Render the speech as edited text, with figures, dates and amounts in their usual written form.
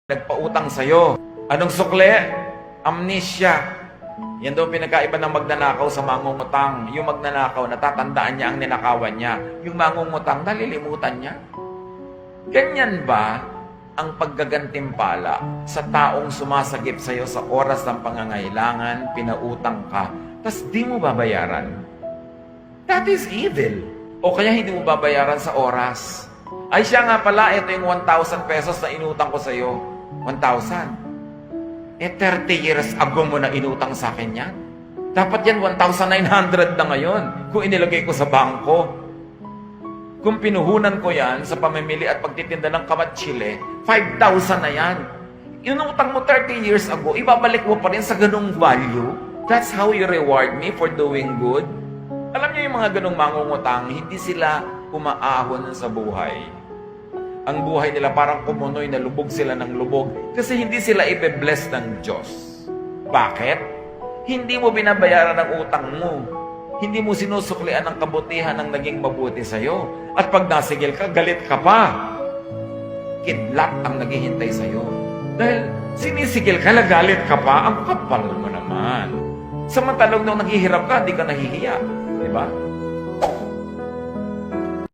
nagpautang sa'yo. Anong sukle? Amnesia. Yan daw pinagkaiba ng magnanakaw sa mangungutang. Yung magnanakaw, natatandaan niya ang ninakawan niya. Yung mangungutang, nalilimutan niya. Ganyan ba ang paggagantimpala sa taong sumasagip sa'yo sa oras ng pangangailangan, pinautang ka, tas di mo babayaran? That is evil. O kaya hindi mo babayaran sa oras. Ay siya nga pala, ito yung 1,000 pesos na inutang ko sa'yo. 1,000. 30 years ago mo na inutang sa akin yan. Dapat yan 1,900 na ngayon kung inilagay ko sa bangko. Kung pinuhunan ko yan sa pamimili at pagtitinda ng kamatsile, 5,000 na yan. Inutang mo 30 years ago, ibabalik mo pa rin sa ganung value. That's how you reward me for doing good. Alam niyo yung mga ganung mangungutang, hindi sila umaahon sa buhay. Ang buhay nila parang kumunoy na lubog sila ng lubog kasi hindi sila ibe-bless ng Diyos. Bakit? Hindi mo binabayaran ang utang mo. Hindi mo sinusuklian ang kabutihan ng naging mabuti sa'yo. At pag nasigil ka, galit ka pa. Kidlat ang naghihintay sa'yo. Dahil sinisigil ka, nagalit ka pa, ang kapal mo naman. Samantalang nung naghihirap ka, di ka nahihiya. Diba?